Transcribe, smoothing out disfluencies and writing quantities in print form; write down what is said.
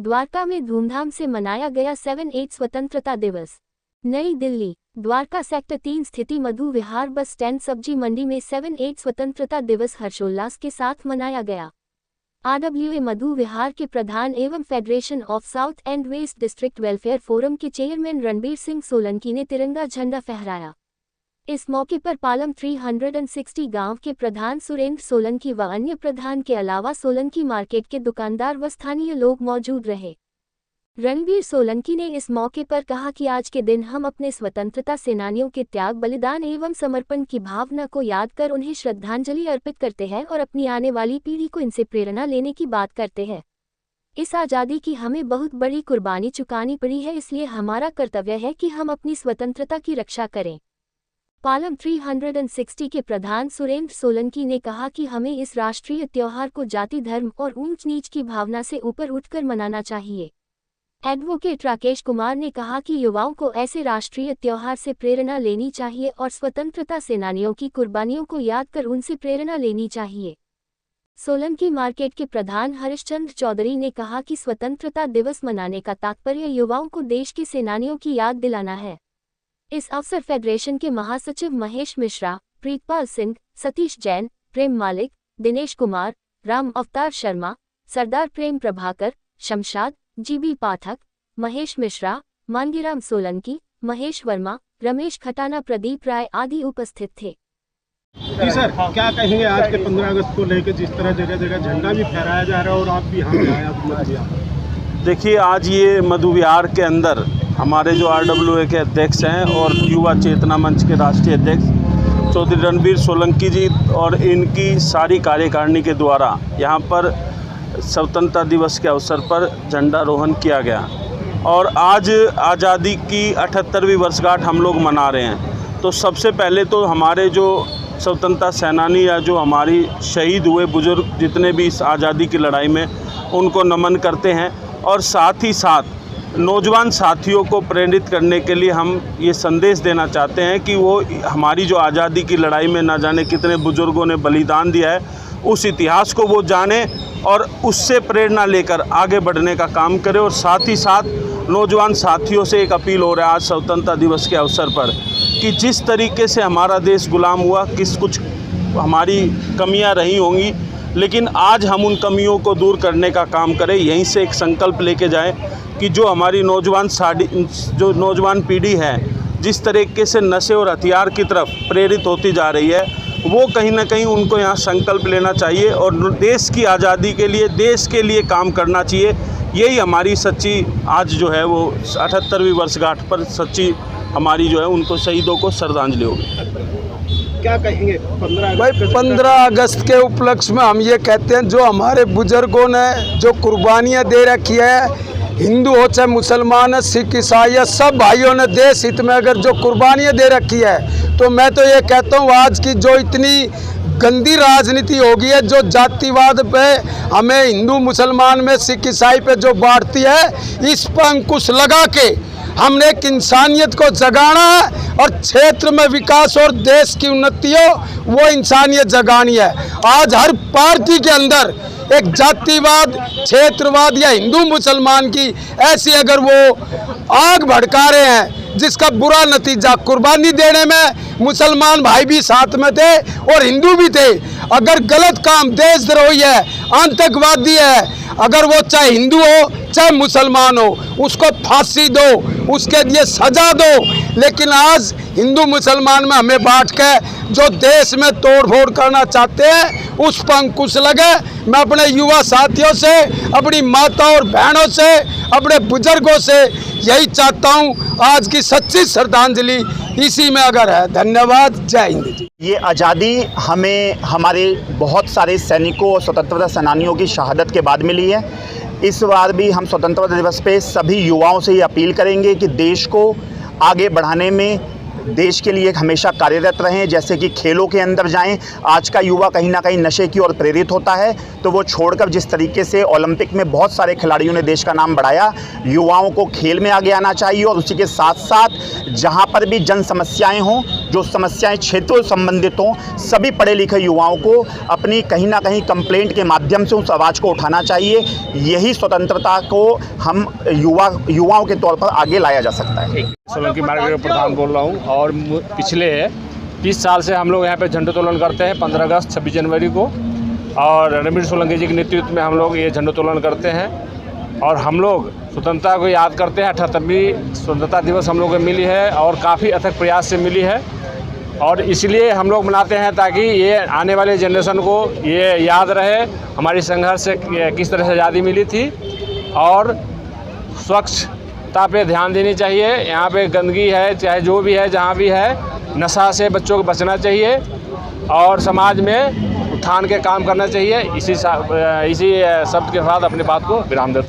द्वारका में धूमधाम से मनाया गया 7/8 स्वतंत्रता दिवस। नई दिल्ली, द्वारका सेक्टर 3 स्थिति मधु विहार बस स्टैंड सब्जी मंडी में 7/8 स्वतंत्रता दिवस हर्षोल्लास के साथ मनाया गया। RWA मधु विहार के प्रधान एवं federation of south and waste district welfare forum के चेयरमैन रणबीर सिंह सोलंकी ने तिरंगा झंडा फहराया। इस मौके पर पालम 360 गांव के प्रधान सुरेंद्र सोलंकी व अन्य प्रधान के अलावा सोलंकी मार्केट के दुकानदार व स्थानीय लोग मौजूद रहे। रणबीर सोलंकी ने इस मौके पर कहा कि आज के दिन हम अपने स्वतंत्रता सेनानियों के त्याग, बलिदान एवं समर्पण की भावना को याद कर उन्हें श्रद्धांजलि अर्पित करते हैं और अपनी आने वाली पीढ़ी को इनसे प्रेरणा लेने की बात करते हैं। इस आज़ादी की हमें बहुत बड़ी कुर्बानी चुकानी पड़ी है, इसलिए हमारा कर्तव्य है कि हम अपनी स्वतंत्रता की रक्षा करें। पालम 360 के प्रधान सुरेंद्र सोलंकी ने कहा कि हमें इस राष्ट्रीय त्योहार को जाति, धर्म और ऊंच नीच की भावना से ऊपर उठकर मनाना चाहिए। एडवोकेट राकेश कुमार ने कहा कि युवाओं को ऐसे राष्ट्रीय त्योहार से प्रेरणा लेनी चाहिए और स्वतंत्रता सेनानियों की कुर्बानियों को याद कर उनसे प्रेरणा लेनी चाहिए। सोलंकी मार्केट के प्रधान हरिश्चंद्र चौधरी ने कहा कि स्वतंत्रता दिवस मनाने का तात्पर्य युवाओं को देश के सेनानियों की याद दिलाना है। इस अवसर फेडरेशन के महासचिव महेश मिश्रा, प्रीतपाल सिंह, सतीश जैन, प्रेम मालिक, दिनेश कुमार, राम अवतार शर्मा, सरदार प्रेम प्रभाकर, शमशाद, जीबी पाठक, महेश मिश्रा, मांगीराम सोलंकी, महेश वर्मा, रमेश खटाना, प्रदीप राय आदि उपस्थित थे। जी सर, क्या कहेंगे आज के 15 अगस्त को लेकर, जिस तरह जगह जगह झंडा भी फहराया जा रहा है और आप भी यहाँ पे आए मधु विहार? देखिए, आज ये मधु विहार के अंदर हमारे जो RWA के अध्यक्ष हैं और युवा चेतना मंच के राष्ट्रीय अध्यक्ष चौधरी रणबीर सोलंकी जी और इनकी सारी कार्यकारिणी के द्वारा यहाँ पर स्वतंत्रता दिवस के अवसर पर झंडारोहण किया गया और आज आज़ादी की 78वीं वर्षगांठ हम लोग मना रहे हैं। तो सबसे पहले तो हमारे जो स्वतंत्रता सेनानी या जो हमारी शहीद हुए बुजुर्ग जितने भी इस आज़ादी की लड़ाई में, उनको नमन करते हैं और साथ ही साथ नौजवान साथियों को प्रेरित करने के लिए हम ये संदेश देना चाहते हैं कि वो हमारी जो आज़ादी की लड़ाई में ना जाने कितने बुजुर्गों ने बलिदान दिया है, उस इतिहास को वो जाने और उससे प्रेरणा लेकर आगे बढ़ने का काम करें। और साथ ही साथ नौजवान साथियों से एक अपील हो रहा है आज स्वतंत्रता दिवस के अवसर पर कि जिस तरीके से हमारा देश गुलाम हुआ, कुछ हमारी कमियां रही होंगी, लेकिन आज हम उन कमियों को दूर करने का काम करें। यहीं से एक संकल्प लेके जाएं कि जो हमारी नौजवान पीढ़ी है जिस तरीके से नशे और हथियार की तरफ प्रेरित होती जा रही है, वो कहीं ना कहीं उनको यहाँ संकल्प लेना चाहिए और देश की आज़ादी के लिए, देश के लिए काम करना चाहिए। यही हमारी सच्ची आज जो है वो 78वीं वर्षगांठ पर सच्ची हमारी जो है उनको शहीदों को श्रद्धांजलि होगी। क्या कहेंगे 15 अगस्त के उपलक्ष्य में हम ये कहते हैं, जो हमारे बुजुर्गों ने जो कुर्बानियाँ दे रखी है, हिंदू हो चाहे मुसलमान है, सिख ईसाई है, सब भाइयों ने देश हित में अगर जो कुर्बानियाँ दे रखी है, तो मैं तो ये कहता हूँ आज की जो इतनी गंदी राजनीति होगी है, जो जातिवाद पे हमें हिंदू मुसलमान में, सिख ईसाई पे जो बांटती है, इस पर अंकुश लगा के हमने एक इंसानियत को जगाना है और क्षेत्र में विकास और देश की उन्नति हो, वो इंसानियत जगानी है। आज हर पार्टी के अंदर एक जातिवाद, क्षेत्रवाद या हिंदू मुसलमान की ऐसी अगर वो आग भड़का रहे हैं, जिसका बुरा नतीजा कुर्बानी देने में मुसलमान भाई भी साथ में थे और हिंदू भी थे। अगर गलत काम, देशद्रोही है, आतंकवादी है, अगर वो चाहे हिंदू हो चाहे मुसलमान हो, उसको फांसी दो, उसके लिए सजा दो। लेकिन आज हिंदू मुसलमान में हमें बांट के जो देश में तोड़ फोड़ करना चाहते हैं, उस पर अंकुश लगे। मैं अपने युवा साथियों से, अपनी माता और बहनों से, अपने बुजुर्गों से यही चाहता हूँ, आज की सच्ची श्रद्धांजलि इसी में अगर है। धन्यवाद, जय हिंद। ये आज़ादी हमें हमारे बहुत सारे सैनिकों और स्वतंत्रता सेनानियों की शहादत के बाद मिली है। इस बार भी हम स्वतंत्रता दिवस पे सभी युवाओं से ये अपील करेंगे कि देश को आगे बढ़ाने में, देश के लिए हमेशा कार्यरत रहें। जैसे कि खेलों के अंदर जाएं। आज का युवा कहीं ना कहीं नशे की ओर प्रेरित होता है, तो वो छोड़कर जिस तरीके से ओलंपिक में बहुत सारे खिलाड़ियों ने देश का नाम बढ़ाया, युवाओं को खेल में आगे आना चाहिए और उसी के साथ साथ जहाँ पर भी जन समस्याएं हों, जो समस्याएं क्षेत्रों से संबंधित हों, सभी पढ़े लिखे युवाओं को अपनी कहीं ना कहीं कंप्लेंट के माध्यम से उस आवाज़ को उठाना चाहिए। यही स्वतंत्रता को हम युवाओं के तौर पर आगे लाया जा सकता है। सोलंकी मार्ग का प्रधान बोल रहा हूँ और पिछले 30 साल से हम लोग यहाँ पे झंडोत्तोलन करते हैं 15 अगस्त 26 जनवरी को, और रणबीर सोलंकी जी के नेतृत्व में हम लोग ये झंडोत्तोलन करते हैं और हम लोग स्वतंत्रता को याद करते हैं। 78वीं स्वतंत्रता दिवस हम लोग को मिली है और काफ़ी अथक प्रयास से मिली है और इसलिए हम लोग मनाते हैं ताकि ये आने वाले जनरेशन को ये याद रहे हमारी संघर्ष से किस तरह से आज़ादी मिली थी। और स्वच्छता पे ध्यान देनी चाहिए। यहाँ पे गंदगी है, चाहे जो भी है, जहाँ भी है, नशा से बच्चों को बचना चाहिए और समाज में उत्थान के काम करना चाहिए। इसी शब्द के साथ अपनी बात को विराम देते हैं।